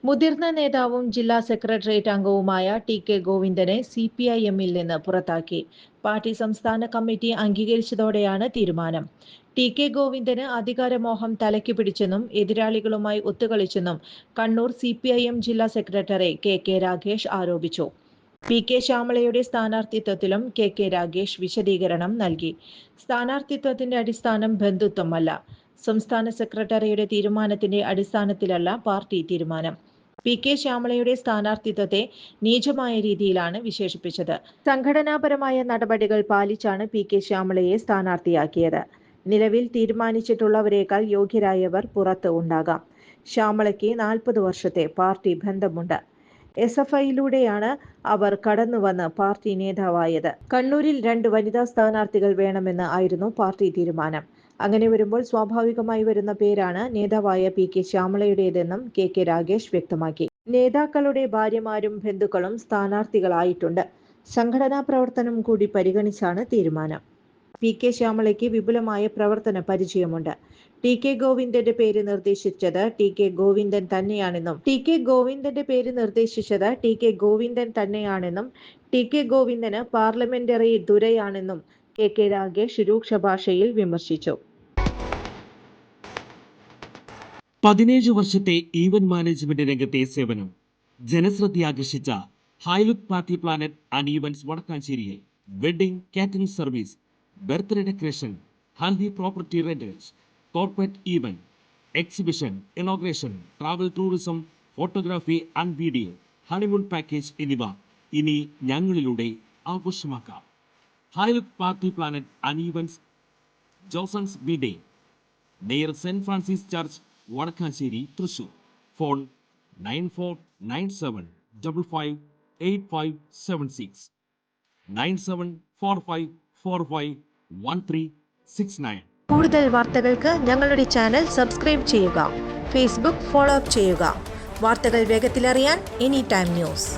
മുതിർന്ന നേതാവും ജില്ലാ സെക്രട്ടേറിയറ്റ് അംഗവുമായ ടി.കെ. ഗോവിന്ദനെ CPIM-ൽ നിന്ന് പുറത്താക്കി. പാർട്ടി സംസ്ഥാന കമ്മിറ്റി അംഗീകരിച്ചതോടെയാണ് തീരുമാനം. ടി.കെ. ഗോവിന്ദന് അധികാരമോഹം തലയ്ക്ക് പിടിച്ചെന്നും എതിരാളികളുമായി ഒത്തുകളിച്ചെന്നും കണ്ണൂർ CPIM ജില്ലാ സെക്രട്ടറി കെ രാഗേഷ് ആരോപിച്ചു. പി.കെ. ശ്യാമളയുടെ സ്ഥാനാർത്ഥിത്വത്തിലും കെ രാഗേഷ് വിശദീകരണം നൽകി. സ്ഥാനാർത്ഥിത്വത്തിന്റെ അടിസ്ഥാനം ബന്ധുത്വമല്ല. സംസ്ഥാന സെക്രട്ടറിയുടെ തീരുമാനത്തിന്റെ അടിസ്ഥാനത്തിലല്ല പാർട്ടി തീരുമാനം. പി.കെ. ശ്യാമളയുടെ സ്ഥാനാർത്ഥിത്വത്തെ നീചമായ രീതിയിലാണ് വിശേഷിപ്പിച്ചത്. സംഘടനാപരമായ നടപടികൾ പാലിച്ചാണ് പി.കെ. ശ്യാമളയെ സ്ഥാനാർത്ഥിയാക്കിയത്. നിലവിൽ തീരുമാനിച്ചിട്ടുള്ളവരേക്കാൾ യോഗ്യരായവർ പുറത്ത് ഉണ്ടാകാം. ശ്യാമളയ്ക്ക് 40 വർഷത്തെ പാർട്ടി ബന്ധമുണ്ട്. SFIയിലൂടെയാണ് അവർ കടന്നുവന്ന് പാർട്ടി നേതാവായത്. കണ്ണൂരിൽ 2 വനിതാ സ്ഥാനാർത്ഥികൾ വേണമെന്ന് ആയിരുന്നു പാർട്ടി തീരുമാനം. അങ്ങനെ വരുമ്പോൾ സ്വാഭാവികമായി വരുന്ന പേരാണ് നേതാവായ പി.കെ. ശ്യാമളയുടേതെന്നും കെ രാഗേഷ് വ്യക്തമാക്കി. നേതാക്കളുടെ ഭാര്യമാരും ബന്ധുക്കളും സ്ഥാനാർത്ഥികളായിട്ടുണ്ട്. സംഘടനാ പ്രവർത്തനം കൂടി പരിഗണിച്ചാണ് തീരുമാനം. പി.കെ. ശ്യാമളയ്ക്ക് വിപുലമായ പ്രവർത്തന പരിചയമുണ്ട്. ടി.കെ. ഗോവിന്ദന്റെ പേര് നിർദ്ദേശിച്ചത് ടി.കെ. ഗോവിന്ദൻ തന്നെയാണെന്നും ടി.കെ. ഗോവിന്ദന് പാർലമെന്ററി ദുരയാണെന്നും കെ രാഗേഷ് രൂക്ഷ ഭാഷയിൽ വിമർശിച്ചു. 17 വർഷത്തെ ഈവന്റ് മാനേജ്മെന്റ് രംഗത്തെ സേവനം ജനശ്രദ്ധയാകർഷിച്ച Highlook party planet and events വടക്കാഞ്ചേരിയിൽ wedding catering service, birthday decoration, haldi property rentals, corporate event, exhibition, inauguration, travel tourism, photography and video, honeymoon package എന്നിവ ഇനി ഞങ്ങളിലൂടെ ആഘോഷമാക്കാം. Highlook party planet and events, ജോസൺസ് വീഡേ, near saint Francis church, Vadakkanchery, Thrissur. Phone 9497558576 9745451369. കൂടുതൽ വാർത്തകൾക്ക് ഞങ്ങളുടെ ചാനൽ സബ്സ്ക്രൈബ് ചെയ്യുക. ഫേസ്ബുക്ക് ഫോളോ അപ്പ് ചെയ്യുക. വാർത്തകൾ വേഗത്തിലറിയാൻ എനി ടൈം ന്യൂസ്.